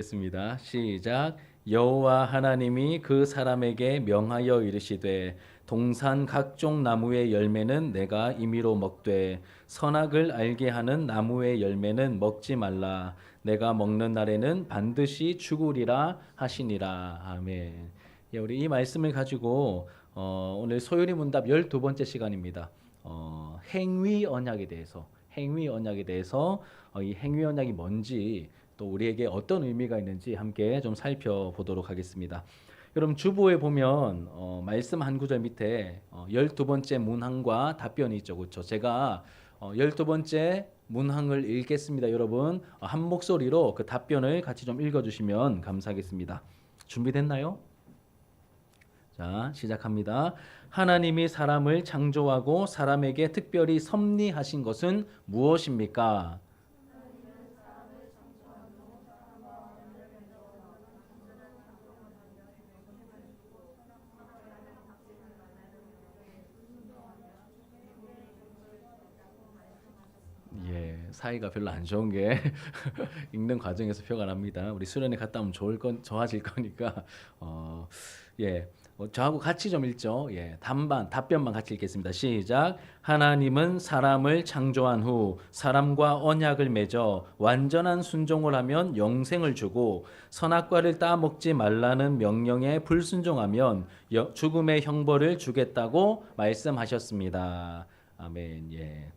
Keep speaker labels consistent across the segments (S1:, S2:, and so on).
S1: 겠습니다. 시작. 여호와 하나님이 그 사람에게 명하여 이르시되 동산 각종 나무의 열매는 내가 임의로 먹되 선악을 알게 하는 나무의 열매는 먹지 말라. 내가 먹는 날에는 반드시 죽으리라 하시니라. 아멘. 예, 우리 이 말씀을 가지고 오늘 소요리 문답 12번째 시간입니다. 행위 언약에 대해서 이 행위 언약이 뭔지 또 우리에게 어떤 의미가 있는지 함께 좀 살펴보도록 하겠습니다. 여러분 주보에 보면 말씀 한 구절 밑에 12번째 문항과 답변이 있죠. 그렇죠? 제가 12번째 문항을 읽겠습니다. 여러분 한 목소리로 그 답변을 같이 좀 읽어주시면 감사하겠습니다. 준비됐나요? 자, 시작합니다. 하나님이 사람을 창조하고 사람에게 특별히 섭리하신 것은 무엇입니까? 예, 사이가 별로 안 좋은 게 읽는 과정에서 표가 납니다. 우리 수련회 갔다 오면 좋아질 거니까 예, 저하고 같이 좀 읽죠. 예, 답변만 같이 읽겠습니다. 시작. 하나님은 사람을 창조한 후 사람과 언약을 맺어 완전한 순종을 하면 영생을 주고 선악과를 따먹지 말라는 명령에 불순종하면 죽음의 형벌을 주겠다고 말씀하셨습니다. 아멘. 예.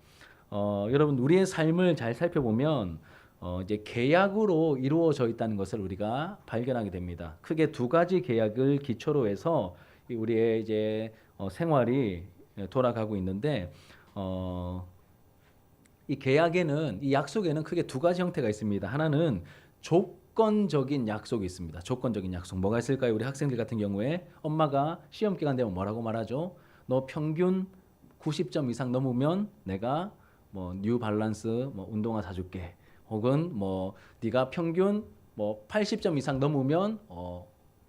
S1: 여러분 우리의 삶을 잘 살펴보면 이제 계약으로 이루어져 있다는 것을 우리가 발견하게 됩니다. 크게 두 가지 계약을 기초로 해서 우리의 이제 생활이 돌아가고 있는데 이 계약에는 이 약속에는 크게 두 가지 형태가 있습니다. 하나는 조건적인 약속이 있습니다. 조건적인 약속 뭐가 있을까요? 우리 학생들 같은 경우에 엄마가 시험 기간 되면 뭐라고 말하죠? 너 평균 90점 이상 넘으면 내가 뭐 뉴발란스 뭐 운동화 사줄게. 혹은 뭐 네가 평균 뭐 80점 이상 넘으면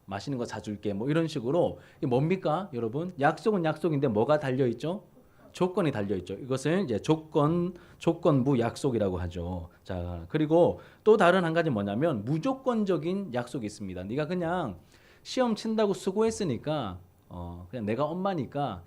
S1: 맛있는 거 사줄게. 뭐 이런 식으로 이게 뭡니까, 여러분? 약속은 약속인데 뭐가 달려 있죠? 조건이 달려 있죠. 이것을 이제 조건부 약속이라고 하죠. 자, 그리고 또 다른 한 가지 뭐냐면 무조건적인 약속이 있습니다. 네가 그냥 시험 친다고 수고했으니까 그냥 내가 엄마니까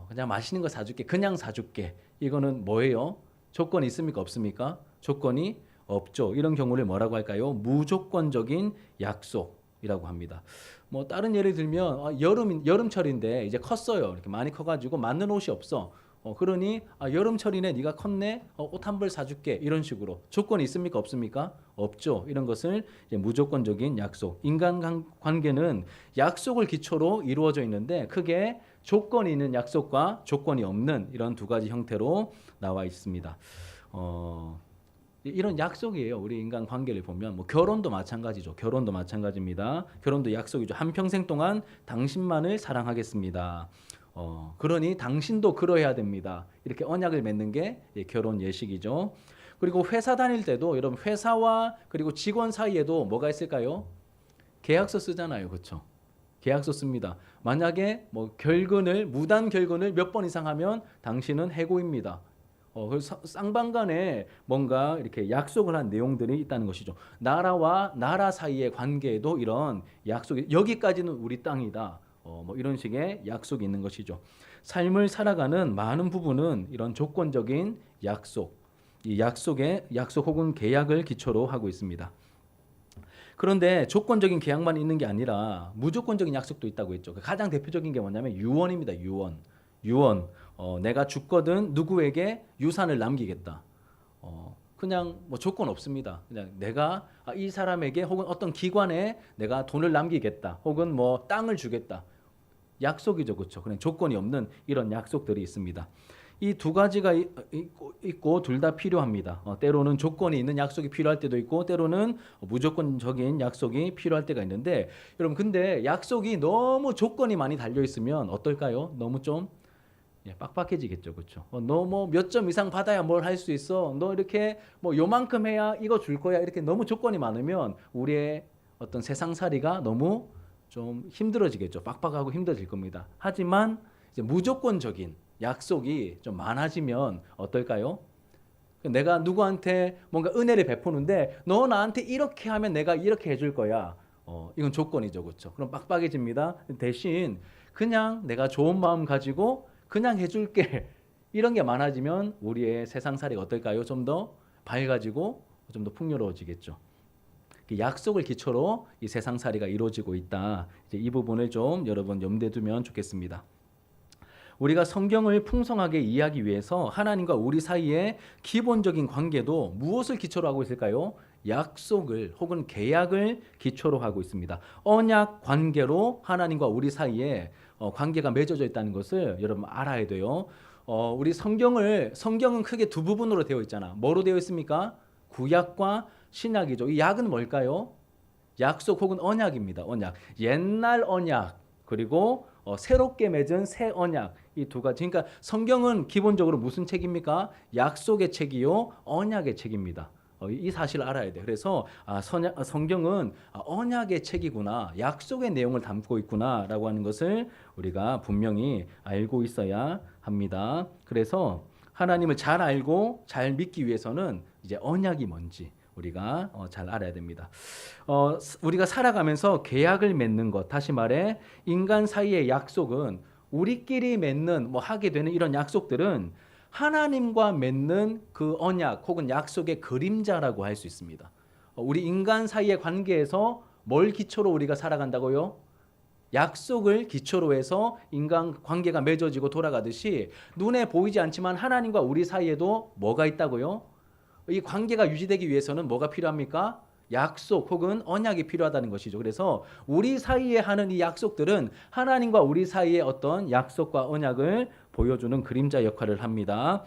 S1: 그냥 맛있는 거 사줄게. 그냥 사줄게. 이거는 뭐예요? 조건이 있습니까? 없습니까? 조건이 없죠. 이런 경우를 뭐라고 할까요? 무조건적인 약속이라고 합니다. 뭐 다른 예를 들면 여름철인데 이제 컸어요. 이렇게 많이 커가지고 맞는 옷이 없어. 그러니 여름철이네, 네가 컸네, 옷 한 벌 사줄게. 이런 식으로 조건이 있습니까? 없습니까? 없죠. 이런 것을 이제 무조건적인 약속. 인간 관계는 약속을 기초로 이루어져 있는데 크게 조건이 있는 약속과 조건이 없는 이런 두 가지 형태로 나와 있습니다. 이런 약속이에요. 우리 인간 관계를 보면 뭐 결혼도 마찬가지죠. 결혼도 마찬가지입니다. 결혼도 약속이죠. 한평생 동안 당신만을 사랑하겠습니다. 그러니 당신도 그러해야 됩니다. 이렇게 언약을 맺는 게 결혼 예식이죠. 그리고 회사 다닐 때도 여러분 회사와 그리고 직원 사이에도 뭐가 있을까요? 계약서 쓰잖아요. 그렇죠? 계약서 씁니다. 만약에 뭐 무단 결근을 몇 번 이상 하면 당신은 해고입니다. 그래서 쌍방간에 뭔가 이렇게 약속을 한 내용들이 있다는 것이죠. 나라와 나라 사이의 관계에도 이런 약속이, 여기까지는 우리 땅이다. 뭐 이런 식의 약속이 있는 것이죠. 삶을 살아가는 많은 부분은 이런 조건적인 약속 혹은 계약을 기초로 하고 있습니다. 그런데 조건적인 계약만 있는 게 아니라 무조건적인 약속도 있다고 했죠. 가장 대표적인 게 뭐냐면 유언입니다. 유언. 내가 죽거든 누구에게 유산을 남기겠다. 그냥 뭐 조건 없습니다. 그냥 내가 이 사람에게 혹은 어떤 기관에 내가 돈을 남기겠다. 혹은 뭐 땅을 주겠다. 약속이죠, 그렇죠? 그냥 조건이 없는 이런 약속들이 있습니다. 이 두 가지가 있고 둘 다 필요합니다. 때로는 조건이 있는 약속이 필요할 때도 있고 때로는 무조건적인 약속이 필요할 때가 있는데 여러분 근데 약속이 너무 조건이 많이 달려 있으면 어떨까요? 너무 좀 빡빡해지겠죠, 그렇죠? 너 뭐 몇 점 이상 받아야 뭘 할 수 있어? 너 이렇게 뭐 요만큼 해야 이거 줄 거야? 이렇게 너무 조건이 많으면 우리의 어떤 세상살이가 너무 좀 힘들어지겠죠. 빡빡하고 힘들어질 겁니다. 하지만 이제 무조건적인 약속이 좀 많아지면 어떨까요? 내가 누구한테 뭔가 은혜를 베푸는데 너 나한테 이렇게 하면 내가 이렇게 해줄 거야. 이건 조건이죠, 그렇죠? 그럼 빡빡해집니다. 대신 그냥 내가 좋은 마음 가지고 그냥 해줄게. 이런 게 많아지면 우리의 세상살이가 어떨까요? 좀 더 밝아지고 좀 더 풍요로워지겠죠. 약속을 기초로 이 세상살이가 이루어지고 있다. 이제 이 부분을 좀 여러분 염두에 두면 좋겠습니다. 우리가 성경을 풍성하게 이해하기 위해서 하나님과 우리 사이의 기본적인 관계도 무엇을 기초로 하고 있을까요? 약속을 혹은 계약을 기초로 하고 있습니다. 언약 관계로 하나님과 우리 사이에 관계가 맺어져 있다는 것을 여러분 알아야 돼요. 우리 성경은 크게 두 부분으로 되어 있잖아. 뭐로 되어 있습니까? 구약과 신약이죠. 이 약은 뭘까요? 약속 혹은 언약입니다. 언약. 옛날 언약 그리고 새롭게 맺은 새 언약 이 두 가지. 그러니까 성경은 기본적으로 무슨 책입니까? 약속의 책이요, 언약의 책입니다. 이 사실을 알아야 돼. 그래서 성경은 언약의 책이구나, 약속의 내용을 담고 있구나라고 하는 것을 우리가 분명히 알고 있어야 합니다. 그래서 하나님을 잘 알고 잘 믿기 위해서는 이제 언약이 뭔지 우리가 잘 알아야 됩니다. 우리가 살아가면서 계약을 맺는 것, 다시 말해 인간 사이의 약속은 우리끼리 맺는 하게 되는 이런 약속들은 하나님과 맺는 그 언약 혹은 약속의 그림자라고 할 수 있습니다. 우리 인간 사이의 관계에서 뭘 기초로 우리가 살아간다고요? 약속을 기초로 해서 인간 관계가 맺어지고 돌아가듯이 눈에 보이지 않지만 하나님과 우리 사이에도 뭐가 있다고요? 이 관계가 유지되기 위해서는 뭐가 필요합니까? 약속 혹은 언약이 필요하다는 것이죠. 그래서 우리 사이에 하는 이 약속들은 하나님과 우리 사이의 어떤 약속과 언약을 보여주는 그림자 역할을 합니다.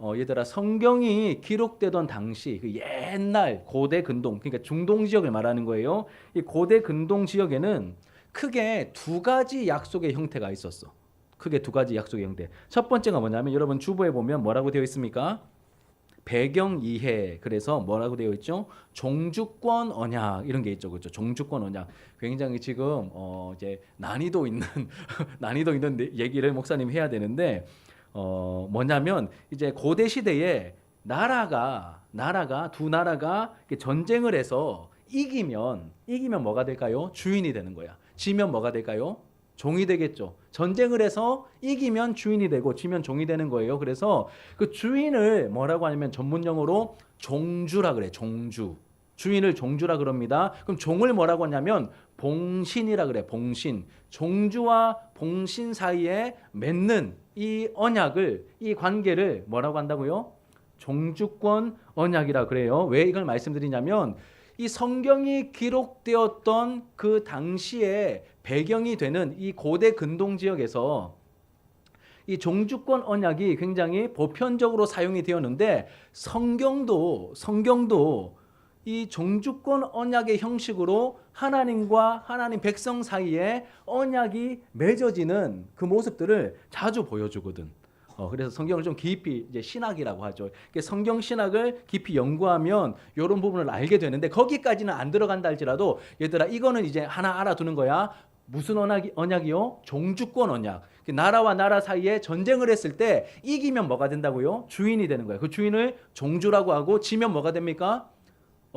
S1: 얘들아, 성경이 기록되던 당시 그 옛날 고대 근동, 그러니까 중동 지역을 말하는 거예요. 이 고대 근동 지역에는 크게 두 가지 약속의 형태가 있었어. 크게 두 가지 약속의 형태. 첫 번째가 뭐냐면 여러분 주보에 보면 뭐라고 되어 있습니까? 배경 이해. 그래서 뭐라고 되어 있죠? 종주권 언약 이런 게 있죠, 그렇죠? 종주권 언약. 굉장히 지금 이제 난이도 있는 난이도 있는 얘기를 목사님 해야 되는데 뭐냐면 이제 고대 시대에 나라가 두 나라가 전쟁을 해서 이기면 뭐가 될까요? 주인이 되는 거야. 지면 뭐가 될까요? 종이 되겠죠. 전쟁을 해서 이기면 주인이 되고 지면 종이 되는 거예요. 그래서 그 주인을 뭐라고 하냐면 전문 용어로 종주라 그래. 종주. 주인을 종주라 그럽니다. 그럼 종을 뭐라고 하냐면 봉신이라 그래. 봉신. 종주와 봉신 사이에 맺는 이 언약을, 이 관계를 뭐라고 한다고요? 종주권 언약이라 그래요. 왜 이걸 말씀드리냐면 이 성경이 기록되었던 그 당시에 배경이 되는 이 고대 근동 지역에서 이 종주권 언약이 굉장히 보편적으로 사용이 되었는데 성경도 이 종주권 언약의 형식으로 하나님과 하나님 백성 사이에 언약이 맺어지는 그 모습들을 자주 보여주거든. 그래서 성경을 좀 깊이 이제 신학이라고 하죠. 성경 신학을 깊이 연구하면 이런 부분을 알게 되는데 거기까지는 안 들어간다 할지라도 얘들아 이거는 이제 하나 알아두는 거야. 무슨 언약이요? 종주권 언약. 나라와 나라 사이에 전쟁을 했을 때 이기면 뭐가 된다고요? 주인이 되는 거예요. 그 주인을 종주라고 하고 지면 뭐가 됩니까?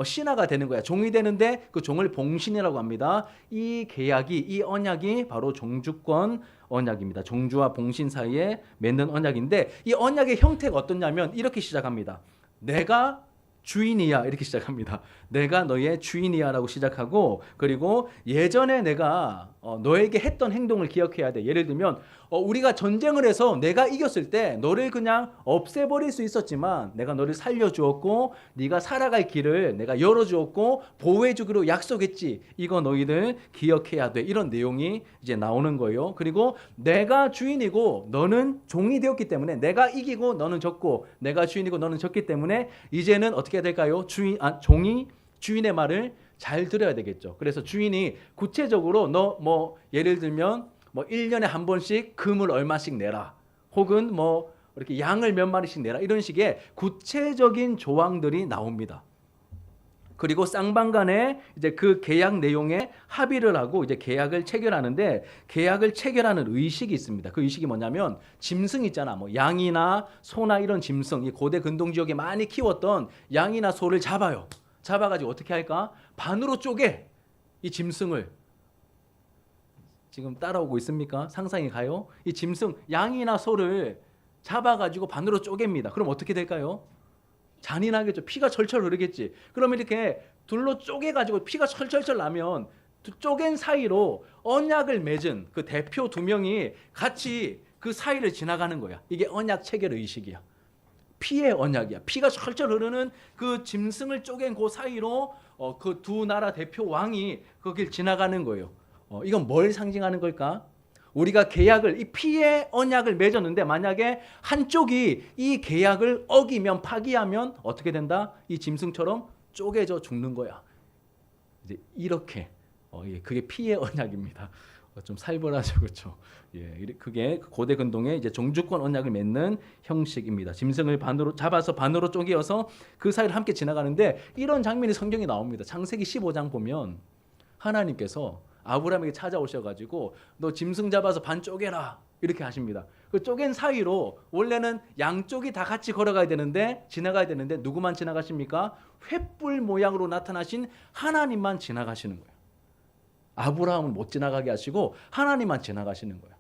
S1: 신하가 되는 거야. 종이 되는데 그 종을 봉신이라고 합니다. 이 계약이, 이 언약이 바로 종주권 언약입니다. 종주와 봉신 사이에 맺는 언약인데 이 언약의 형태가 어떠냐면 이렇게 시작합니다. 내가 주인이야 이렇게 시작합니다. 내가 너의 주인이야 라고 시작하고 그리고 예전에 내가 너에게 했던 행동을 기억해야 돼. 예를 들면 우리가 전쟁을 해서 내가 이겼을 때 너를 그냥 없애버릴 수 있었지만 내가 너를 살려주었고 네가 살아갈 길을 내가 열어주었고 보호해주기로 약속했지. 이거 너희들 기억해야 돼. 이런 내용이 이제 나오는 거예요. 그리고 내가 주인이고 너는 종이 되었기 때문에 내가 이기고 너는 졌고 내가 주인이고 너는 졌기 때문에 이제는 어떻게 해야 될까요? 종이 주인의 말을 잘 들어야 되겠죠. 그래서 주인이 구체적으로 너 예를 들면 1년에 한 번씩 금을 얼마씩 내라. 혹은 이렇게 양을 몇 마리씩 내라. 이런 식의 구체적인 조항들이 나옵니다. 그리고 쌍방 간에 이제 그 계약 내용에 합의를 하고 이제 계약을 체결하는데, 계약을 체결하는 의식이 있습니다. 그 의식이 뭐냐면, 짐승 있잖아. 뭐 양이나 소나 이런 짐승, 이 고대 근동 지역에 많이 키웠던 양이나 소를 잡아요. 잡아가지고 어떻게 할까? 반으로 쪼개. 이 짐승을. 지금 따라오고 있습니까? 상상이 가요? 이 짐승, 양이나 소를 잡아가지고 반으로 쪼갭니다. 그럼 어떻게 될까요? 잔인하겠죠. 피가 철철 흐르겠지. 그러면 이렇게 둘로 쪼개가지고 피가 철철철 나면 쪼갠 사이로 언약을 맺은 그 대표 두 명이 같이 그 사이를 지나가는 거야. 이게 언약 체결 의식이야. 피의 언약이야. 피가 철철 흐르는 그 짐승을 쪼갠 그 사이로 그 두 나라 대표 왕이 거길 지나가는 거예요. 이건 뭘 상징하는 걸까? 우리가 계약을, 이 피의 언약을 맺었는데 만약에 한쪽이 이 계약을 어기면, 파기하면 어떻게 된다? 이 짐승처럼 쪼개져 죽는 거야. 이제 이렇게 그게 피의 언약입니다. 좀 살벌하죠, 그렇죠? 예, 그게 고대 근동의 이제 종주권 언약을 맺는 형식입니다. 짐승을 반으로 잡아서 반으로 쪼개어서 그 사이를 함께 지나가는데, 이런 장면이 성경에 나옵니다. 창세기 15장 보면 하나님께서 아브라함에게 찾아오셔가지고 너 짐승 잡아서 반 쪼개라 이렇게 하십니다. 그 쪼갠 사이로 원래는 양쪽이 다 같이 걸어가야 되는데, 지나가야 되는데 누구만 지나가십니까? 횃불 모양으로 나타나신 하나님만 지나가시는 거예요. 아브라함은 못 지나가게 하시고 하나님만 지나가시는 거예요.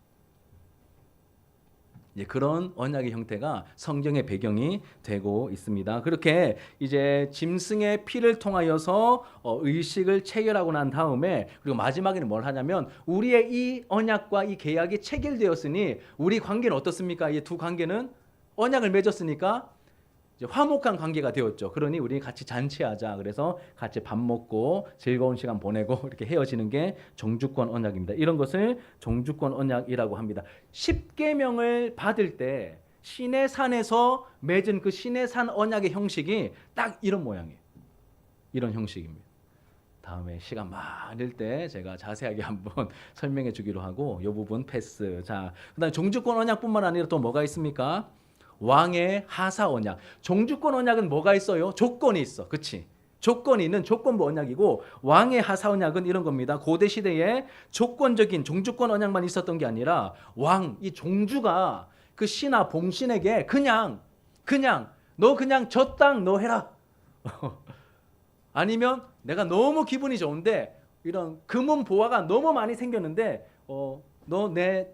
S1: 그런 언약의 형태가 성경의 배경이 되고 있습니다. 그렇게 이제 짐승의 피를 통하여서 의식을 체결하고 난 다음에, 그리고 마지막에는 뭘 하냐면, 우리의 이 언약과 이 계약이 체결되었으니 우리 관계는 어떻습니까? 이 두 관계는 언약을 맺었으니까 이제 화목한 관계가 되었죠. 그러니 우리 같이 잔치하자. 그래서 같이 밥 먹고 즐거운 시간 보내고 이렇게 헤어지는 게 종주권 언약입니다. 이런 것을 종주권 언약이라고 합니다. 십계명을 받을 때 시내산에서 맺은 그 시내산 언약의 형식이 딱 이런 모양이에요. 이런 형식입니다. 다음에 시간 많을 때 제가 자세하게 한번 설명해 주기로 하고, 이 부분 패스. 자, 그다음에 종주권 언약뿐만 아니라 또 뭐가 있습니까? 왕의 하사 언약. 종주권 언약은 뭐가 있어요? 조건이 있어. 그치? 조건이 있는 조건부 언약이고, 왕의 하사 언약은 이런 겁니다. 고대 시대에 조건적인 종주권 언약만 있었던 게 아니라, 왕, 이 종주가 그 신하 봉신에게 그냥 너 그냥 저 땅 너 해라. 아니면 내가 너무 기분이 좋은데 이런 금은 보화가 너무 많이 생겼는데 너 내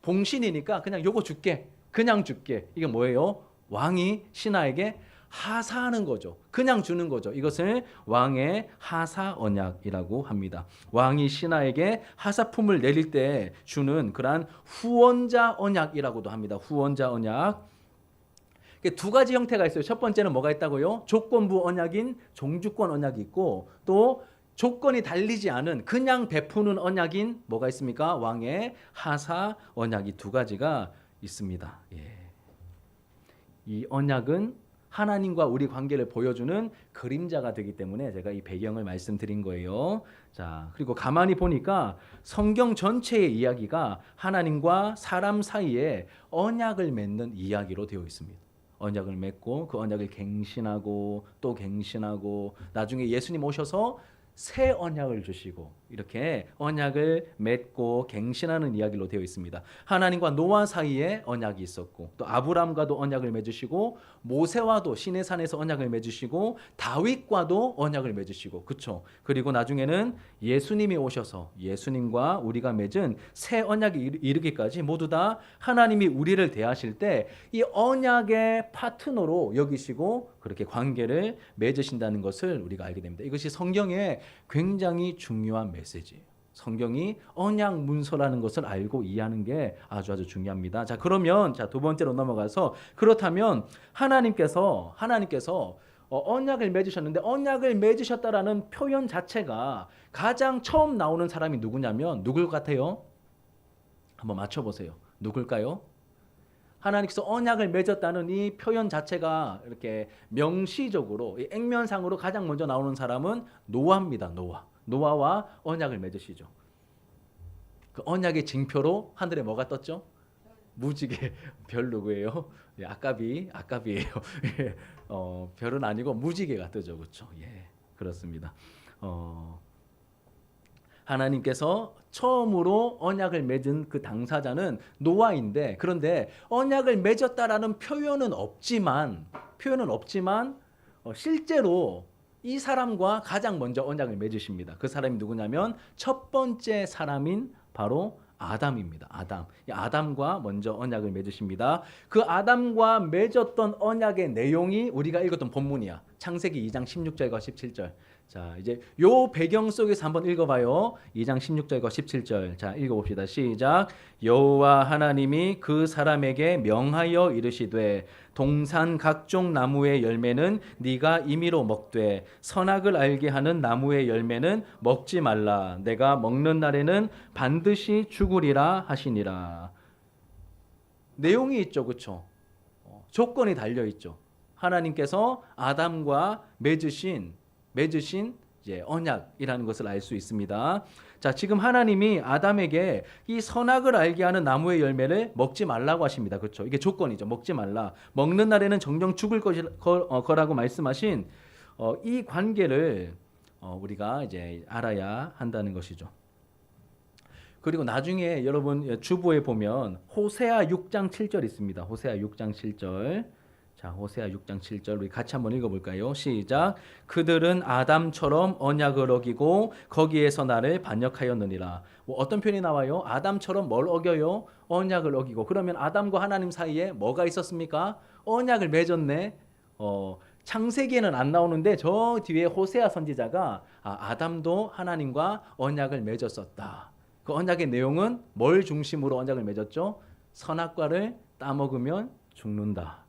S1: 봉신이니까 그냥 요거 줄게. 그냥 줄게. 이게 뭐예요? 왕이 신하에게 하사하는 거죠. 그냥 주는 거죠. 이것을 왕의 하사 언약이라고 합니다. 왕이 신하에게 하사품을 내릴 때 주는 그러한 후원자 언약이라고도 합니다. 후원자 언약. 두 가지 형태가 있어요. 첫 번째는 뭐가 있다고요? 조건부 언약인 종주권 언약이 있고, 또 조건이 달리지 않은 그냥 베푸는 언약인 뭐가 있습니까? 왕의 하사 언약이 두 가지가 있습니다. 이 언약은 하나님과 우리 관계를 보여주는 그림자가 되기 때문에 제가 이 배경을 말씀드린 거예요. 자, 그리고 가만히 보니까 성경 전체의 이야기가 하나님과 사람 사이에 언약을 맺는 이야기로 되어 있습니다. 언약을 맺고 그 언약을 갱신하고 또 갱신하고, 나중에 예수님 오셔서 새 언약을 주시고, 이렇게 언약을 맺고 갱신하는 이야기로 되어 있습니다. 하나님과 노아 사이에 언약이 있었고, 또 아브람과도 언약을 맺으시고, 모세와도 시내산에서 언약을 맺으시고, 다윗과도 언약을 맺으시고, 그렇죠? 그리고 나중에는 예수님이 오셔서 예수님과 우리가 맺은 새 언약에 이르기까지 모두 다 하나님이 우리를 대하실 때 이 언약의 파트너로 여기시고 그렇게 관계를 맺으신다는 것을 우리가 알게 됩니다. 이것이 성경의 굉장히 중요한 메시지예요. 성경이 언약 문서라는 것을 알고 이해하는 게 아주 중요합니다. 자, 그러면 두 번째로 넘어가서, 그렇다면 하나님께서 언약을 맺으셨는데, 언약을 맺으셨다라는 표현 자체가 가장 처음 나오는 사람이 누구냐면 누굴 같아요? 한번 맞춰보세요. 누굴까요? 하나님께서 언약을 맺었다는 이 표현 자체가 이렇게 명시적으로, 액면상으로 가장 먼저 나오는 사람은 노아입니다. 노아와 언약을 맺으시죠. 그 언약의 징표로 하늘에 뭐가 떴죠? 무지개. 별 누구예요? 아까비예요. 별은 아니고 무지개가 뜨죠, 그렇죠? 그렇습니다. 하나님께서 처음으로 언약을 맺은 그 당사자는 노아인데, 그런데 언약을 맺었다라는 표현은 없지만 실제로 이 사람과 가장 먼저 언약을 맺으십니다. 그 사람이 누구냐면 첫 번째 사람인 바로 아담입니다. 아담과 먼저 언약을 맺으십니다. 그 아담과 맺었던 언약의 내용이 우리가 읽었던 본문이야. 창세기 2장 16절과 17절. 자, 이제 요 배경 속에서 한번 읽어봐요. 2장 16절과 17절. 자, 읽어봅시다. 시작. 여호와 하나님이 그 사람에게 명하여 이르시되 동산 각종 나무의 열매는 네가 임의로 먹되 선악을 알게 하는 나무의 열매는 먹지 말라. 내가 먹는 날에는 반드시 죽으리라 하시니라. 내용이 있죠, 그렇죠? 조건이 달려 있죠. 하나님께서 아담과 맺으신 이제 언약이라는 것을 알 수 있습니다. 자, 지금 하나님이 아담에게 이 선악을 알게 하는 나무의 열매를 먹지 말라고 하십니다. 그렇죠? 이게 조건이죠. 먹지 말라. 먹는 날에는 정령 죽을 거라고 말씀하신 이 관계를 우리가 이제 알아야 한다는 것이죠. 그리고 나중에 여러분 주보에 보면 호세아 6장 7절 있습니다. 호세아 6장 7절. 자, 호세아 6장 7절 우리 같이 한번 읽어볼까요? 시작. 그들은 아담처럼 언약을 어기고 거기에서 나를 반역하였느니라. 뭐 어떤 표현이 나와요? 아담처럼 뭘 어겨요? 언약을 어기고. 그러면 아담과 하나님 사이에 뭐가 있었습니까? 언약을 맺었네. 창세기에는 안 나오는데 저 뒤에 호세아 선지자가 아담도 하나님과 언약을 맺었었다. 그 언약의 내용은 뭘 중심으로 언약을 맺었죠? 선악과를 따먹으면 죽는다.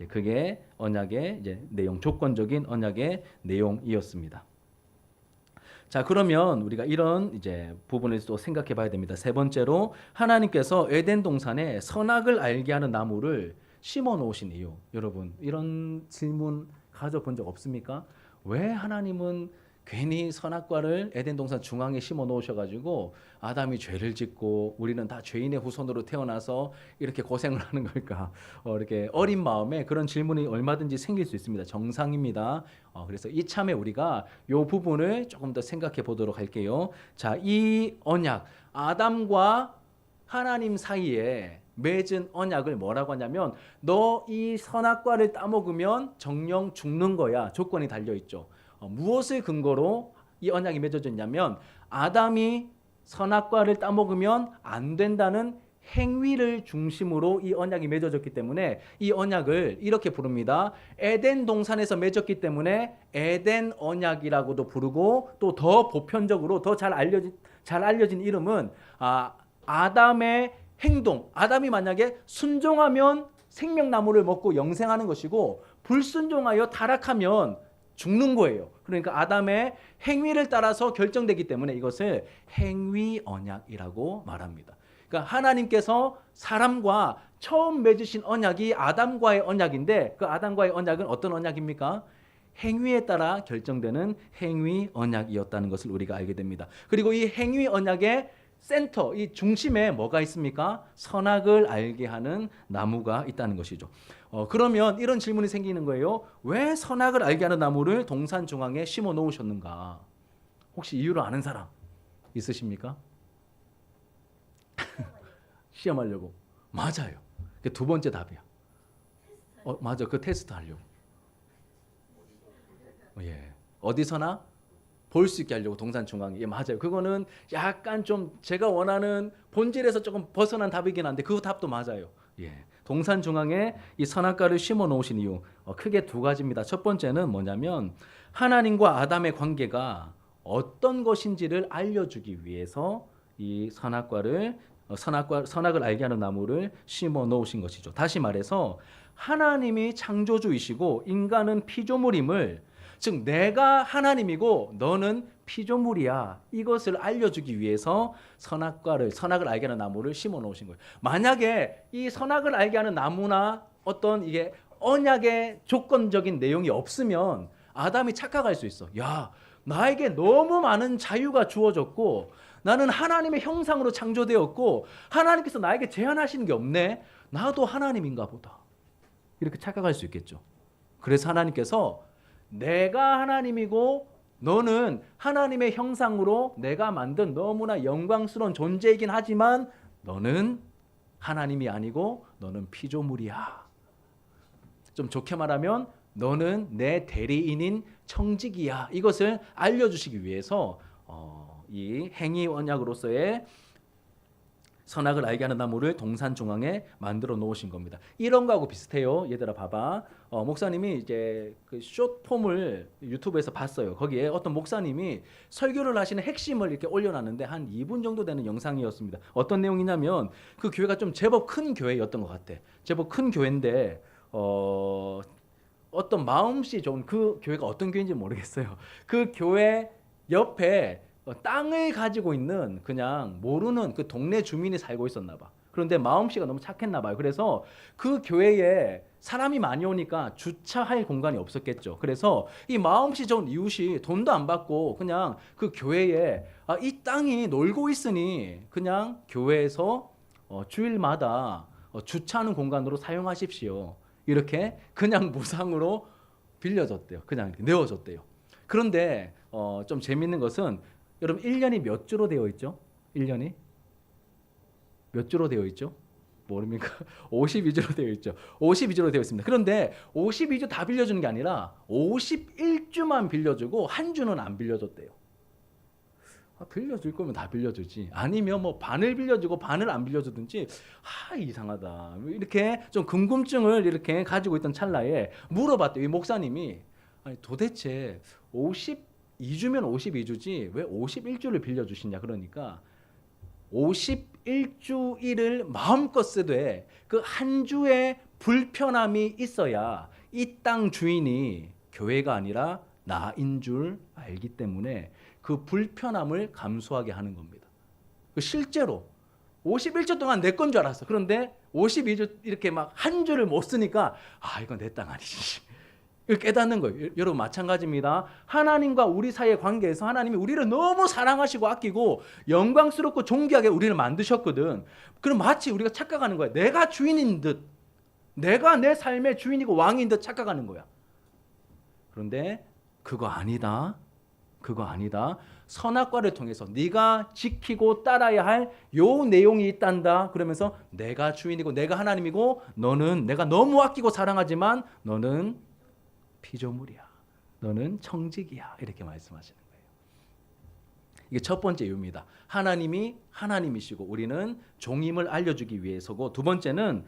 S1: 그게 언약의 이제 내용, 조건적인 언약의 내용이었습니다. 자, 그러면 우리가 이런 이제 부분을 또 생각해 봐야 됩니다. 세 번째로 하나님께서 에덴 동산에 선악을 알게 하는 나무를 심어 놓으신 이유. 여러분, 이런 질문 가져본 적 없습니까? 왜 하나님은 괜히 선악과를 에덴 동산 중앙에 심어 놓으셔가지고 아담이 죄를 짓고 우리는 다 죄인의 후손으로 태어나서 이렇게 고생을 하는 걸까? 이렇게 어린 마음에 그런 질문이 얼마든지 생길 수 있습니다. 정상입니다. 그래서 이참에 우리가 이 부분을 조금 더 생각해 보도록 할게요. 자, 이 언약, 아담과 하나님 사이에 맺은 언약을 뭐라고 하냐면 너 이 선악과를 따먹으면 정령 죽는 거야. 조건이 달려 있죠. 무엇을 근거로 이 언약이 맺어졌냐면 아담이 선악과를 따먹으면 안 된다는 행위를 중심으로 이 언약이 맺어졌기 때문에 이 언약을 이렇게 부릅니다. 에덴 동산에서 맺었기 때문에 에덴 언약이라고도 부르고 또 더 보편적으로 더 잘 알려진 이름은 아담의 행동. 아담이 만약에 순종하면 생명나무를 먹고 영생하는 것이고 불순종하여 타락하면 죽는 거예요. 그러니까 아담의 행위를 따라서 결정되기 때문에 이것을 행위 언약이라고 말합니다. 그러니까 하나님께서 사람과 처음 맺으신 언약이 아담과의 언약인데 그 아담과의 언약은 어떤 언약입니까? 행위에 따라 결정되는 행위 언약이었다는 것을 우리가 알게 됩니다. 그리고 이 행위 언약의 센터, 이 중심에 뭐가 있습니까? 선악을 알게 하는 나무가 있다는 것이죠. 그러면 이런 질문이 생기는 거예요. 왜 선악을 알게 하는 나무를 동산 중앙에 심어 놓으셨는가? 혹시 이유를 아는 사람 있으십니까? 시험하려고. 맞아요. 그게 두 번째 답이야. 맞아. 그 테스트 하려고. 예. 어디서나 볼 수 있게 하려고 동산 중앙에. 예, 맞아요. 그거는 약간 좀 제가 원하는 본질에서 조금 벗어난 답이긴 한데 그 답도 맞아요. 예. 동산 중앙에 이 선악과를 심어 놓으신 이유 크게 두 가지입니다. 첫 번째는 뭐냐면 하나님과 아담의 관계가 어떤 것인지를 알려주기 위해서 이 선악을 알게 하는 나무를 심어 놓으신 것이죠. 다시 말해서 하나님이 창조주이시고 인간은 피조물임을, 즉 내가 하나님이고 너는 피조물이야, 이것을 알려주기 위해서 선악을 알게 하는 나무를 심어 놓으신 거예요. 만약에 이 선악을 알게 하는 나무나 어떤 이게 언약의 조건적인 내용이 없으면 아담이 착각할 수 있어. 야, 나에게 너무 많은 자유가 주어졌고 나는 하나님의 형상으로 창조되었고 하나님께서 나에게 제한하시는 게 없네. 나도 하나님인가 보다. 이렇게 착각할 수 있겠죠. 그래서 하나님께서 내가 하나님이고 너는 하나님의 형상으로 내가 만든 너무나 영광스러운 존재이긴 하지만 너는 하나님이 아니고 너는 피조물이야. 좀 좋게 말하면 너는 내 대리인인 청직이야. 이것을 알려주시기 위해서 이 행위 언약으로서의 선악을 알게 하는 나무를 동산 중앙에 만들어 놓으신 겁니다. 이런 거하고 비슷해요. 얘들아 봐봐. 목사님이 이제 그 숏폼을 유튜브에서 봤어요. 거기에 어떤 목사님이 설교를 하시는 핵심을 이렇게 올려놨는데 한 2분 정도 되는 영상이었습니다. 어떤 내용이냐면 그 교회가 좀 제법 큰 교회였던 것 같아. 제법 큰 교회인데 어떤 마음씨 좋은 그 교회가 어떤 교회인지 모르겠어요. 그 교회 옆에 땅을 가지고 있는 그냥 모르는 그 동네 주민이 살고 있었나 봐. 그런데 마음씨가 너무 착했나 봐요. 그래서 그 교회에 사람이 많이 오니까 주차할 공간이 없었겠죠. 그래서 이 마음씨 좋은 이웃이 돈도 안 받고 그냥 그 교회에 이 땅이 놀고 있으니 그냥 교회에서 주일마다 주차하는 공간으로 사용하십시오. 이렇게 그냥 무상으로 빌려줬대요. 그냥 내어줬대요. 그런데 좀 재밌는 것은 여러분 1년이 몇 주로 되어 있죠? 1년이 몇 주로 되어 있죠? 모릅니까? 52주로 되어 있죠. 52주로 되어 있습니다. 그런데 52주 다 빌려주는 게 아니라 51주만 빌려주고 한 주는 안 빌려줬대요. 빌려줄 거면 다 빌려주지. 아니면 뭐 반을 빌려주고 반을 안 빌려주든지 이상하다. 이렇게 좀 궁금증을 이렇게 가지고 있던 찰나에 물어봤대요. 이 목사님이 아니, 도대체 52주면 52주지 왜 51주를 빌려주시냐. 그러니까 51주일을 마음껏 쓰되 그 한 주에 불편함이 있어야 이 땅 주인이 교회가 아니라 나인 줄 알기 때문에 그 불편함을 감수하게 하는 겁니다. 실제로 51주 동안 내 건 줄 알았어. 그런데 52주 이렇게 막 한 주를 못 쓰니까 이건 내 땅 아니지. 깨닫는 거예요. 여러분 마찬가지입니다. 하나님과 우리 사이의 관계에서 하나님이 우리를 너무 사랑하시고 아끼고 영광스럽고 존귀하게 우리를 만드셨거든. 그럼 마치 우리가 착각하는 거야. 내가 주인인 듯, 내가 내 삶의 주인이고 왕인 듯 착각하는 거야. 그런데 그거 아니다. 그거 아니다. 선악과를 통해서 네가 지키고 따라야 할 요 내용이 있단다. 그러면서 내가 주인이고 내가 하나님이고 너는 내가 너무 아끼고 사랑하지만 너는 피조물이야. 너는 청직이야. 이렇게 말씀하시는 거예요. 이게 첫 번째 이유입니다. 하나님이 하나님이시고 우리는 종임을 알려주기 위해서고, 두 번째는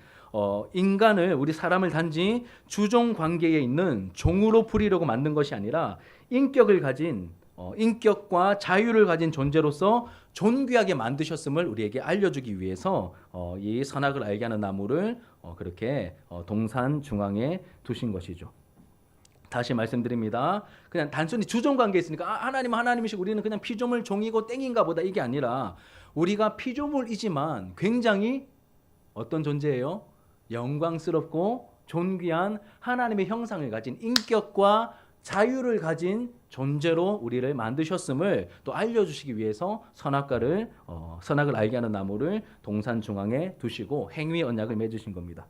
S1: 인간을 우리 사람을 단지 주종 관계에 있는 종으로 부리려고 만든 것이 아니라 인격을 가진 인격과 자유를 가진 존재로서 존귀하게 만드셨음을 우리에게 알려주기 위해서 이 선악을 알게 하는 나무를 그렇게 동산 중앙에 두신 것이죠. 다시 말씀드립니다. 그냥 단순히 주종 관계에 있으니까 하나님은 하나님이시고 우리는 그냥 피조물 종이고 땡인가 보다, 이게 아니라 우리가 피조물이지만 굉장히 어떤 존재예요? 영광스럽고 존귀한 하나님의 형상을 가진 인격과 자유를 가진 존재로 우리를 만드셨음을 또 알려주시기 위해서 선악을 알게 하는 나무를 동산 중앙에 두시고 행위 언약을 맺으신 겁니다.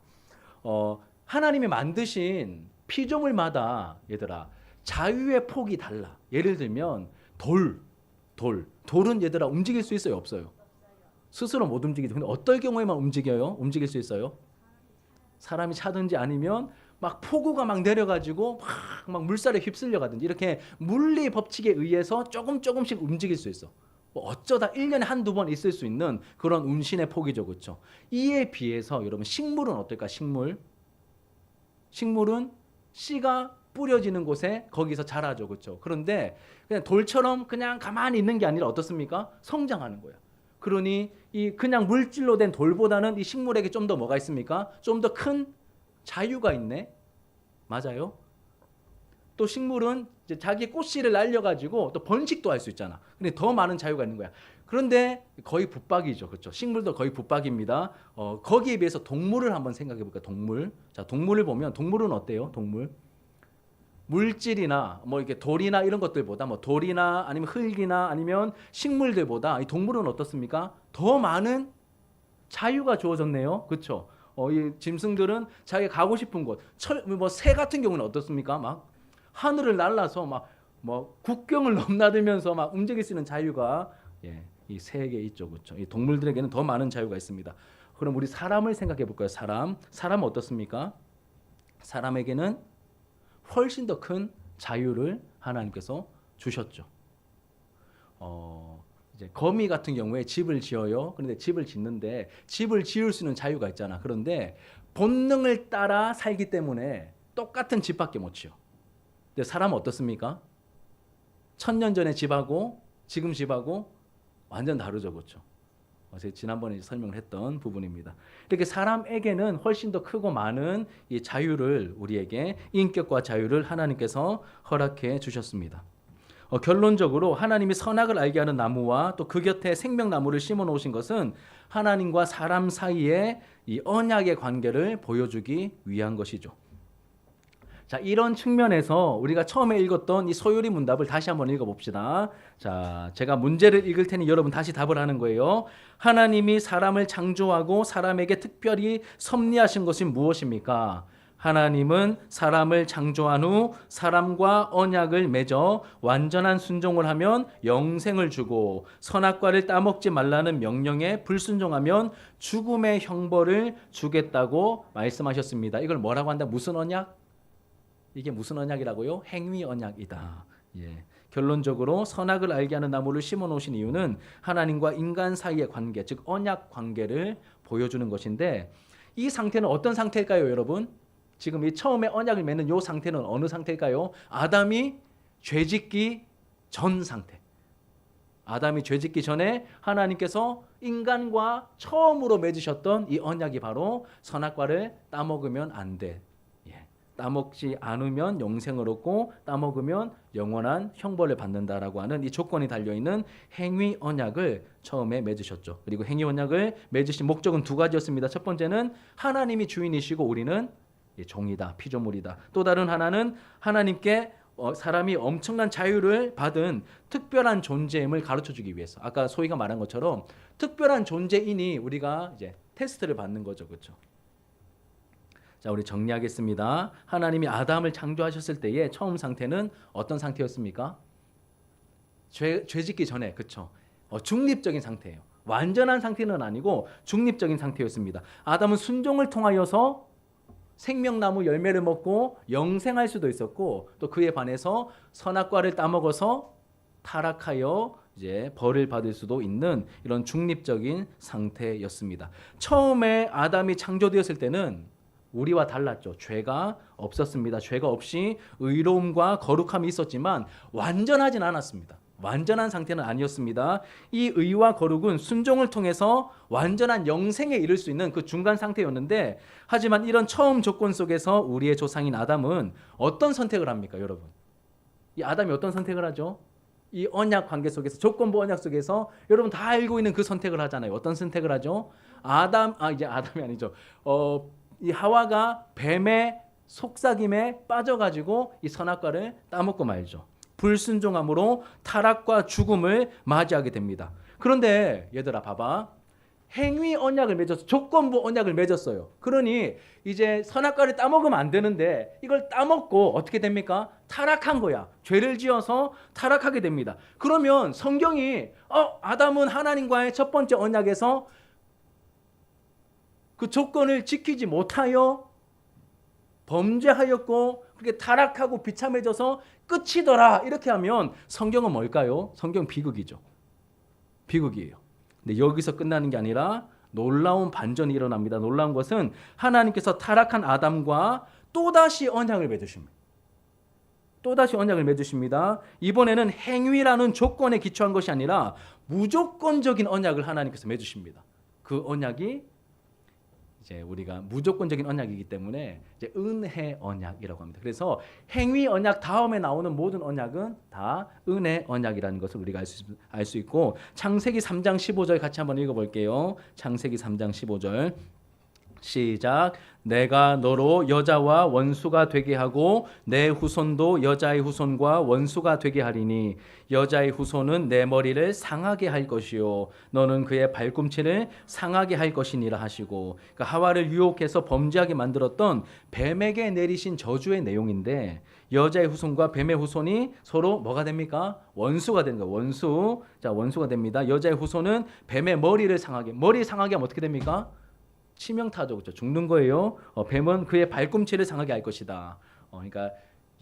S1: 하나님이 만드신 피조물마다 얘들아 자유의 폭이 달라. 예를 들면 돌은 얘들아 움직일 수 있어요, 없어요? 스스로 못 움직이죠. 근데 어떨 경우에만 움직일 수 있어요? 사람이 차든지 아니면 막 폭우가 막 내려가지고 막 물살에 휩쓸려 가든지 이렇게 물리 법칙에 의해서 조금씩 움직일 수 있어. 어쩌다 1년에 한두 번 있을 수 있는 그런 운신의 폭이죠, 그렇죠? 이에 비해서 여러분 식물은 어떨까? 식물은 씨가 뿌려지는 곳에 거기서 자라죠, 그렇죠? 그런데 그냥 돌처럼 그냥 가만히 있는 게 아니라 어떻습니까? 성장하는 거야. 그러니 이 그냥 물질로 된 돌보다는 이 식물에게 좀 더 뭐가 있습니까? 좀 더 큰 자유가 있네. 맞아요? 또 식물은 이제 자기 꽃씨를 날려가지고 또 번식도 할 수 있잖아. 근데 더 많은 자유가 있는 거야. 그런데 거의 붙박이죠, 그렇죠? 식물도 거의 붙박입니다. 거기에 비해서 동물을 한번 생각해 볼까요? 자, 동물을 보면 동물은 어때요? 물질이나 뭐 이렇게 돌이나 이런 것들보다 돌이나 아니면 흙이나 아니면 식물들보다 이 동물은 어떻습니까? 더 많은 자유가 주어졌네요, 그렇죠? 이 짐승들은 자기가 가고 싶은 곳, 새 같은 경우는 어떻습니까? 막 하늘을 날아서 막 뭐 국경을 넘나들면서 막 움직일 수 있는 자유가 이 새에게 있죠, 그렇죠? 이 동물들에게는 더 많은 자유가 있습니다. 그럼 우리 사람을 생각해 볼까요? 사람은 어떻습니까? 사람에게는 훨씬 더 큰 자유를 하나님께서 주셨죠. 이제 거미 같은 경우에 집을 지어요. 그런데 집을 짓는데 집을 지을 수 있는 자유가 있잖아. 그런데 본능을 따라 살기 때문에 똑같은 집밖에 못 지어. 근데 사람은 어떻습니까? 1000년 전의 집하고 지금 집하고 완전 다르죠, 그렇죠? 제가 지난번에 설명을 했던 부분입니다. 이렇게 사람에게는 훨씬 더 크고 많은 이 자유를 우리에게 인격과 자유를 하나님께서 허락해 주셨습니다. 결론적으로 하나님이 선악을 알게 하는 나무와 또 그 곁에 생명나무를 심어 놓으신 것은 하나님과 사람 사이의 이 언약의 관계를 보여주기 위한 것이죠. 자, 이런 측면에서 우리가 처음에 읽었던 이 소요리 문답을 다시 한번 읽어봅시다. 자, 제가 문제를 읽을 테니 여러분 다시 답을 하는 거예요. 하나님이 사람을 창조하고 사람에게 특별히 섭리하신 것이 무엇입니까? 하나님은 사람을 창조한 후 사람과 언약을 맺어 완전한 순종을 하면 영생을 주고 선악과를 따먹지 말라는 명령에 불순종하면 죽음의 형벌을 주겠다고 말씀하셨습니다. 이걸 뭐라고 한다? 무슨 언약? 이게 무슨 언약이라고요? 행위 언약이다. 결론적으로 선악을 알게 하는 나무를 심어 놓으신 이유는 하나님과 인간 사이의 관계, 즉 언약 관계를 보여주는 것인데 이 상태는 어떤 상태일까요, 여러분? 지금 이 처음에 언약을 맺는 이 상태는 어느 상태일까요? 아담이 죄짓기 전 상태. 아담이 죄짓기 전에 하나님께서 인간과 처음으로 맺으셨던 이 언약이 바로 선악과를 따먹으면 안 돼. 따먹지 않으면 영생을 얻고 따먹으면 영원한 형벌을 받는다라고 하는 이 조건이 달려있는 행위 언약을 처음에 맺으셨죠. 그리고 행위 언약을 맺으신 목적은 두 가지였습니다. 첫 번째는 하나님이 주인이시고 우리는 종이다, 피조물이다. 또 다른 하나는 하나님께 사람이 엄청난 자유를 받은 특별한 존재임을 가르쳐주기 위해서. 아까 소희가 말한 것처럼 특별한 존재이니 우리가 이제 테스트를 받는 거죠, 그렇죠? 자, 우리 정리하겠습니다. 하나님이 아담을 창조하셨을 때의 처음 상태는 어떤 상태였습니까? 죄짓기 전에, 그렇죠? 중립적인 상태예요. 완전한 상태는 아니고 중립적인 상태였습니다. 아담은 순종을 통하여서 생명나무 열매를 먹고 영생할 수도 있었고 또 그에 반해서 선악과를 따먹어서 타락하여 이제 벌을 받을 수도 있는 이런 중립적인 상태였습니다. 처음에 아담이 창조되었을 때는 우리와 달랐죠. 죄가 없었습니다. 죄가 없이 의로움과 거룩함이 있었지만 완전하진 않았습니다. 완전한 상태는 아니었습니다. 이 의와 거룩은 순종을 통해서 완전한 영생에 이를 수 있는 그 중간 상태였는데 하지만 이런 처음 조건 속에서 우리의 조상인 아담은 어떤 선택을 합니까, 여러분? 이 아담이 어떤 선택을 하죠? 이 언약 관계 속에서 조건부 언약 속에서 여러분 다 알고 있는 그 선택을 하잖아요. 어떤 선택을 하죠? 이제 아담이 아니죠. 이 하와가 뱀의 속삭임에 빠져가지고 이 선악과를 따먹고 말죠. 불순종함으로 타락과 죽음을 맞이하게 됩니다. 그런데 얘들아 봐봐. 행위 언약을 맺어서 조건부 언약을 맺었어요. 그러니 이제 선악과를 따먹으면 안 되는데 이걸 따먹고 어떻게 됩니까? 타락한 거야. 죄를 지어서 타락하게 됩니다. 그러면 성경이 아담은 하나님과의 첫 번째 언약에서 그 조건을 지키지 못하여 범죄하였고 그게 타락하고 비참해져서 끝이더라 이렇게 하면 성경은 뭘까요? 성경 비극이죠. 비극이에요. 근데 여기서 끝나는 게 아니라 놀라운 반전이 일어납니다. 놀라운 것은 하나님께서 타락한 아담과 또다시 언약을 맺으십니다. 또다시 언약을 맺으십니다. 이번에는 행위라는 조건에 기초한 것이 아니라 무조건적인 언약을 하나님께서 맺으십니다. 그 언약이 이제 우리가 무조건적인 언약이기 때문에 이제 은혜 언약이라고 합니다. 그래서 행위 언약 다음에 나오는 모든 언약은 다 은혜 언약이라는 것을 우리가 알 수 있고 창세기 3장 15절 같이 한번 읽어볼게요. 창세기 3장 15절 시작. 내가 너로 여자와 원수가 되게 하고 내 후손도 여자의 후손과 원수가 되게 하리니 여자의 후손은 내 머리를 상하게 할 것이요 너는 그의 발꿈치를 상하게 할 것이니라 하시고, 그러니까 하와를 유혹해서 범죄하게 만들었던 뱀에게 내리신 저주의 내용인데, 여자의 후손과 뱀의 후손이 서로 뭐가 됩니까? 원수가 되는 거예요. 원수. 자, 원수가 됩니다. 여자의 후손은 뱀의 머리를 상하게. 머리 상하게 하면 어떻게 됩니까? 치명타죠. 그렇죠? 죽는 거예요. 뱀은 그의 발꿈치를 상하게 할 것이다. 그러니까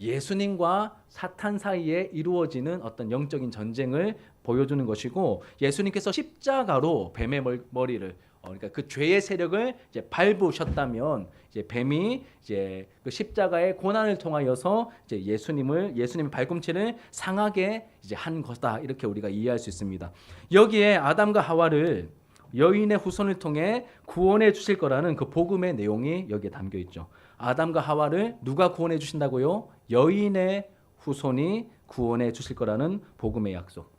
S1: 예수님과 사탄 사이에 이루어지는 어떤 영적인 전쟁을 보여주는 것이고, 예수님께서 십자가로 뱀의 머리를, 그러니까 그 죄의 세력을 이제 밟으셨다면, 이제 뱀이 이제 그 십자가의 고난을 통하여서 이제 예수님의 발꿈치를 상하게 이제 한 것이다. 이렇게 우리가 이해할 수 있습니다. 여기에 아담과 하와를 여인의 후손을 통해 구원해 주실 거라는 그 복음의 내용이 여기에 담겨 있죠. 아담과 하와를 누가 구원해 주신다고요? 여인의 후손이 구원해 주실 거라는 복음의 약속.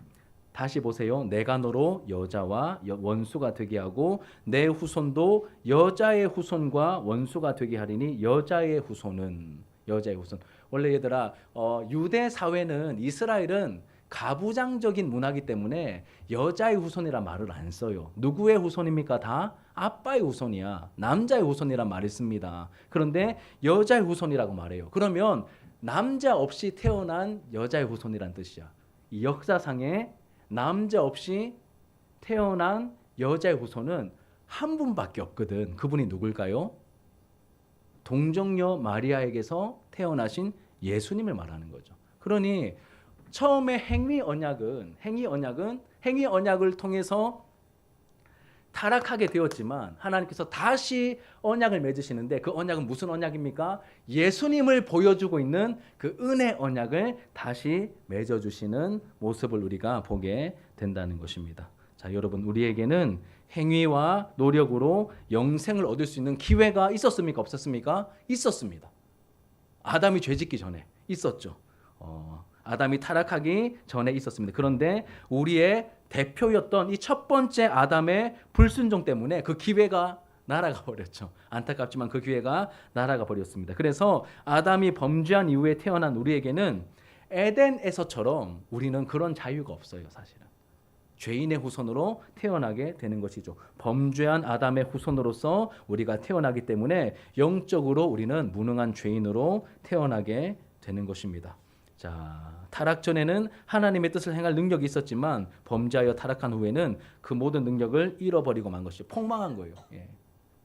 S1: 다시 보세요. 내가 너로 여자와 원수가 되게 하고 내 후손도 여자의 후손과 원수가 되게 하리니 여자의 후손은, 여자의 후손. 원래 얘들아, 유대 사회는, 이스라엘은 가부장적인 문화이기 때문에 여자의 후손이란 말을 안 써요. 누구의 후손입니까? 다 아빠의 후손이야. 남자의 후손이란 말을 씁니다. 그런데 여자의 후손이라고 말해요. 그러면 남자 없이 태어난 여자의 후손이란 뜻이야. 이 역사상에 남자 없이 태어난 여자의 후손은 한 분밖에 없거든. 그분이 누굴까요? 동정녀 마리아에게서 태어나신 예수님을 말하는 거죠. 그러니 처음에 행위 언약을 통해서 타락하게 되었지만 하나님께서 다시 언약을 맺으시는데, 그 언약은 무슨 언약입니까? 예수님을 보여주고 있는 그 은혜 언약을 다시 맺어주시는 모습을 우리가 보게 된다는 것입니다. 자, 여러분, 우리에게는 행위와 노력으로 영생을 얻을 수 있는 기회가 있었습니까? 없었습니까? 있었습니다. 아담이 죄짓기 전에 있었죠. 아담이 타락하기 전에 있었습니다. 그런데 우리의 대표였던 이 첫 번째 아담의 불순종 때문에 그 기회가 날아가 버렸죠. 안타깝지만 그 기회가 날아가 버렸습니다. 그래서 아담이 범죄한 이후에 태어난 우리에게는 에덴에서처럼 우리는 그런 자유가 없어요. 사실은 죄인의 후손으로 태어나게 되는 것이죠. 범죄한 아담의 후손으로서 우리가 태어나기 때문에 영적으로 우리는 무능한 죄인으로 태어나게 되는 것입니다. 자, 타락 전에는 하나님의 뜻을 행할 능력이 있었지만 범죄하여 타락한 후에는 그 모든 능력을 잃어버리고 만 것이죠. 폭망한 거예요.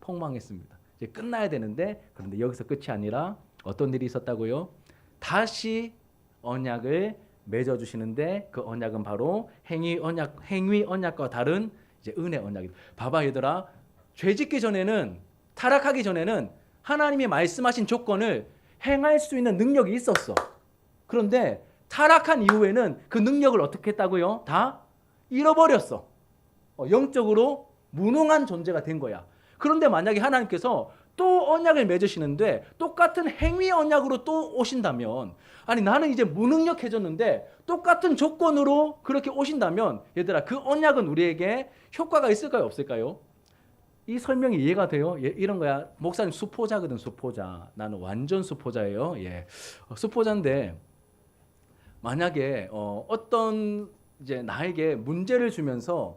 S1: 폭망했습니다. 이제 끝나야 되는데, 그런데 여기서 끝이 아니라 어떤 일이 있었다고요? 다시 언약을 맺어주시는데, 그 언약은 바로 행위 언약과 다른 이제 은혜 언약이다. 봐봐 얘들아, 죄짓기 전에는, 타락하기 전에는 하나님이 말씀하신 조건을 행할 수 있는 능력이 있었어. 그런데 타락한 이후에는 그 능력을 어떻게 했다고요? 다 잃어버렸어. 영적으로 무능한 존재가 된 거야. 그런데 만약에 하나님께서 또 언약을 맺으시는데 똑같은 행위 언약으로 또 오신다면, 아니 나는 이제 무능력해졌는데 똑같은 조건으로 그렇게 오신다면, 얘들아, 그 언약은 우리에게 효과가 있을까요? 없을까요? 이 설명이 이해가 돼요? 이런 거야. 목사님 수포자거든. 수포자. 나는 완전 수포자예요. 수포자인데 만약에 어떤 이제 나에게 문제를 주면서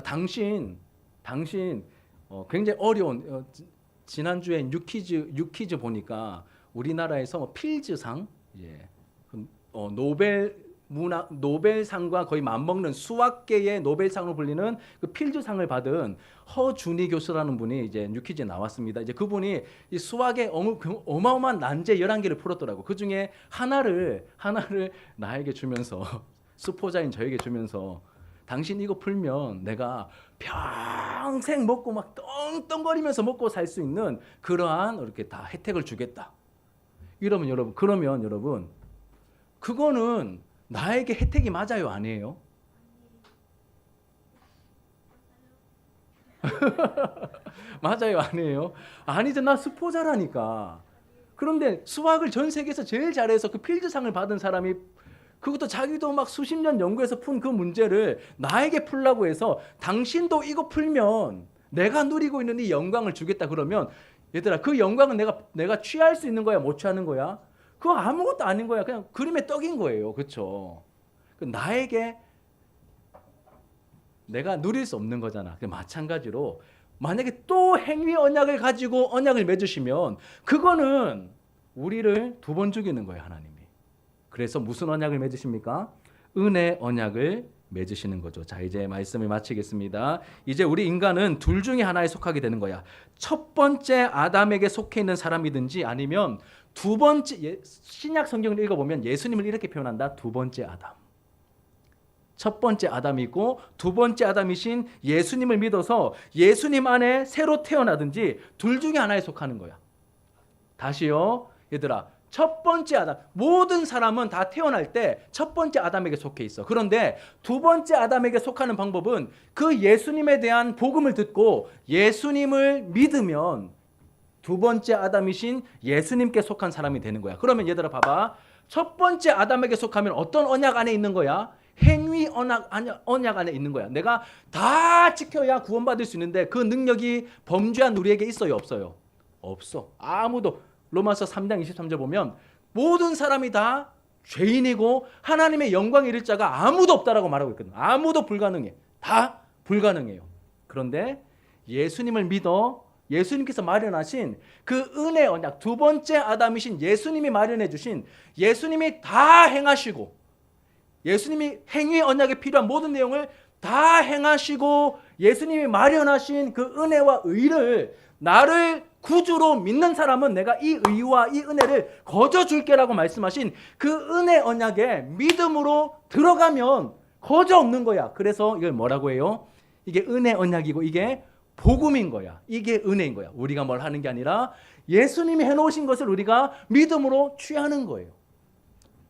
S1: 당신 굉장히 어려운, 지난주에 뉴퀴즈 보니까 우리나라에서 필즈상, 노벨상과 거의 맞먹는 수학계의 노벨상으로 불리는 그 필즈상을 받은 허준희 교수라는 분이 이제 뉴퀴즈에 나왔습니다. 이제 그분이 이 수학의 어마어마한 난제 11개를 풀었더라고. 그 중에 하나를 나에게 주면서, 수포자인 저에게 주면서, 당신 이거 풀면 내가 평생 먹고 막 떵떵거리면서 먹고 살 수 있는 그러한 이렇게 다 혜택을 주겠다. 그러면 여러분, 그거는 나에게 혜택이 맞아요, 아니에요? 맞아요, 아니에요? 아니죠, 나 수포자라니까. 그런데 수학을 전 세계에서 제일 잘해서 그 필드상을 받은 사람이, 그것도 자기도 막 수십 년 연구해서 푼 그 문제를 나에게 풀라고 해서, 당신도 이거 풀면 내가 누리고 있는 이 영광을 주겠다 그러면 얘들아, 그 영광은 내가 취할 수 있는 거야, 못 취하는 거야? 그거 아무것도 아닌 거야. 그냥 그림의 떡인 거예요. 그렇죠? 나에게 내가 누릴 수 없는 거잖아. 마찬가지로 만약에 또 행위 언약을 가지고 언약을 맺으시면 그거는 우리를 두 번 죽이는 거예요, 하나님이. 그래서 무슨 언약을 맺으십니까? 은혜 언약을 맺으시는 거죠. 자, 이제 말씀을 마치겠습니다. 이제 우리 인간은 둘 중에 하나에 속하게 되는 거야. 첫 번째 아담에게 속해 있는 사람이든지 아니면 두 번째, 신약 성경을 읽어보면 예수님을 이렇게 표현한다. 두 번째 아담. 첫 번째 아담이고 두 번째 아담이신 예수님을 믿어서 예수님 안에 새로 태어나든지 둘 중에 하나에 속하는 거야. 다시요. 얘들아, 첫 번째 아담, 모든 사람은 다 태어날 때 첫 번째 아담에게 속해 있어. 그런데 두 번째 아담에게 속하는 방법은 그 예수님에 대한 복음을 듣고 예수님을 믿으면 두 번째 아담이신 예수님께 속한 사람이 되는 거야. 그러면 얘들아 봐봐. 첫 번째 아담에게 속하면 어떤 언약 안에 있는 거야? 행위 언약 안에 있는 거야. 내가 다 지켜야 구원받을 수 있는데 그 능력이 범죄한 우리에게 있어요, 없어요? 없어. 아무도. 로마서 3장 23절 보면 모든 사람이 다 죄인이고 하나님의 영광 이를 자가 아무도 없다라고 말하고 있거든. 아무도 불가능해. 다 불가능해요. 그런데 예수님을 믿어 예수님께서 마련하신 그 은혜 언약, 두 번째 아담이신 예수님이 마련해 주신, 예수님이 다 행하시고 예수님이 행위 언약에 필요한 모든 내용을 다 행하시고 예수님이 마련하신 그 은혜와 의를 나를 구주로 믿는 사람은 내가 이 의와 이 은혜를 거저 줄게라고 말씀하신 그 은혜 언약에 믿음으로 들어가면 거저 없는 거야. 그래서 이걸 뭐라고 해요? 이게 은혜 언약이고 이게 복음인 거야. 이게 은혜인 거야. 우리가 뭘 하는 게 아니라 예수님이 해놓으신 것을 우리가 믿음으로 취하는 거예요.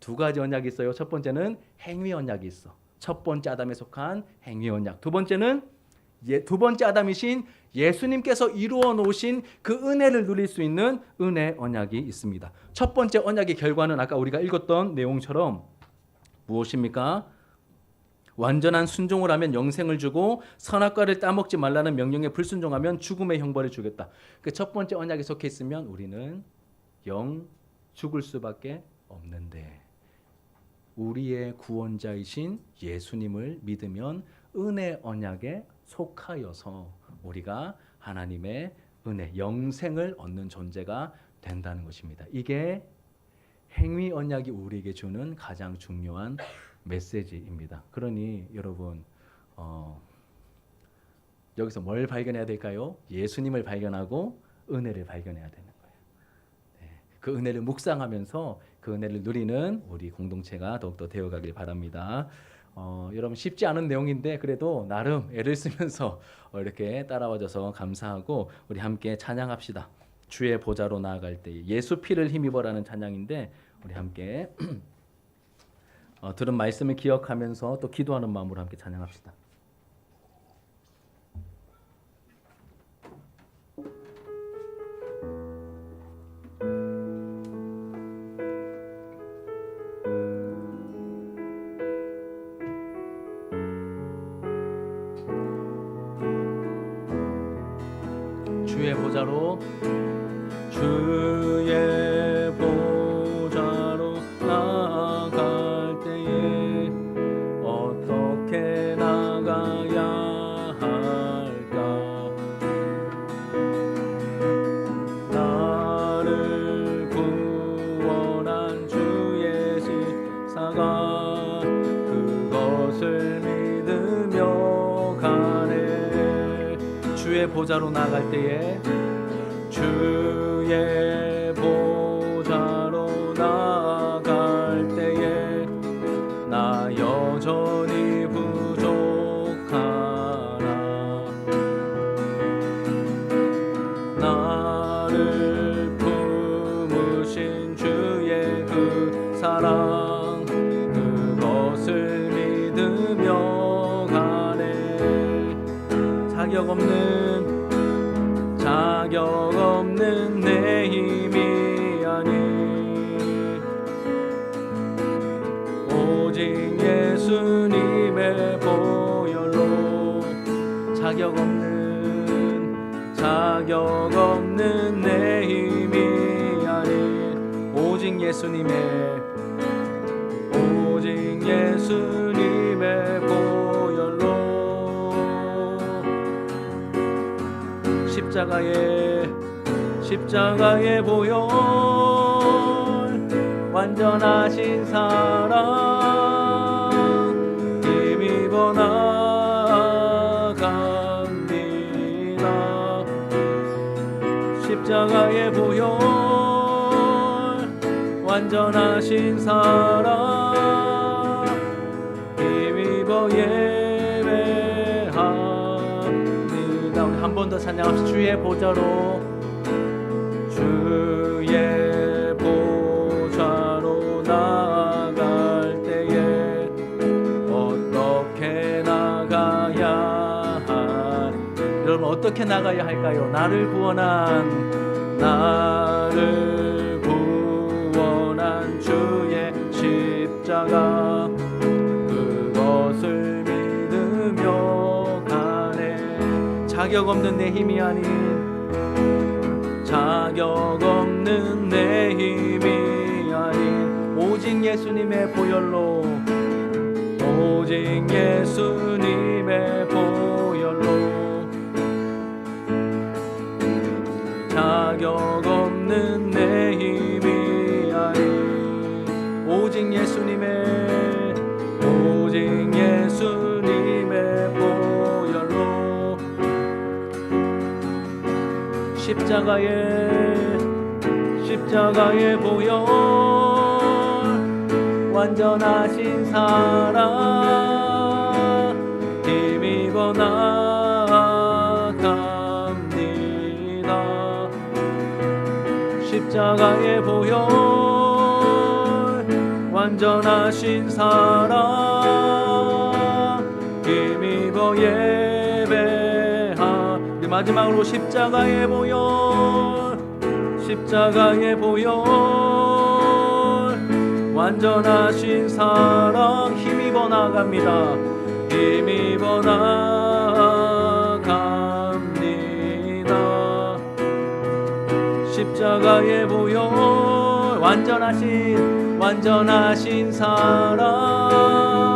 S1: 두 가지 언약이 있어요. 첫 번째는 행위 언약이 있어. 첫 번째 아담에 속한 행위 언약. 두 번째는 두 번째 아담이신 예수님께서 이루어 놓으신 그 은혜를 누릴 수 있는 은혜 언약이 있습니다. 첫 번째 언약의 결과는 아까 우리가 읽었던 내용처럼 무엇입니까? 완전한 순종을 하면 영생을 주고 선악과를 따먹지 말라는 명령에 불순종하면 죽음의 형벌을 주겠다. 그 첫 번째 언약에 속해 있으면 우리는 영 죽을 수밖에 없는데 우리의 구원자이신 예수님을 믿으면 은혜 언약에 속하여서 우리가 하나님의 은혜, 영생을 얻는 존재가 된다는 것입니다. 이게 행위 언약이 우리에게 주는 가장 중요한 메시지입니다. 그러니 여러분 여기서 뭘 발견해야 될까요? 예수님을 발견하고 은혜를 발견해야 되는 거예요. 네, 그 은혜를 묵상하면서 그 은혜를 누리는 우리 공동체가 더욱더 되어가길 바랍니다. 여러분 쉽지 않은 내용인데 그래도 나름 애를 쓰면서 이렇게 따라와줘서 감사하고 우리 함께 찬양합시다. 주의 보좌로 나아갈 때 예수 피를 힘입어라는 찬양인데 우리 함께 들은 말씀을 기억하면서 또 기도하는 마음으로 함께 찬양합시다. 주의 보좌로 나아갈 때에 어떻게 나가야 할까? 나를 구원한 주의 십자가 그것을 믿으며 가네. 주의 보좌로 나아갈 때에 주의 보좌로 나아갈 때에 나 여전히 부족하나 나를 품으신 주의 그 사랑 그것을 믿으며 가네. 자격 없는 내 힘이 아니 오직 예수님의 보혈로 자격 없는 자격 없는 내 힘이 아닌 오직 예수님의 보혈로 십자가의 보혈 완전하신 사랑 힘입어 나갑니다. 십자가의 보혈 완전하신 사랑 힘입어 예배합니다. 우리 한 번 더 찬양합시다. 주의 보좌로 나아갈 때에 어떻게 나가야 여러분 어떻게 나가야 할까요? 나를 구원한 주의 십자가 그것을 믿으며 가네. 자격 없는 내 힘이 아닌 오직 예수님의 보혈로 자격 없는 내 힘이 아닌 오직 예수님의 보혈로 십자가의 보혈 완전하신 사랑 힘입어 나갑니다. 십자가의 보혈 완전하신 사랑 힘입어 예배하. 우리 마지막으로 십자가의 보혈 완전하신 사랑 힘입어 나갑니다. 힘입어 나갑니다. 십자가의 보혈 완전하신 사랑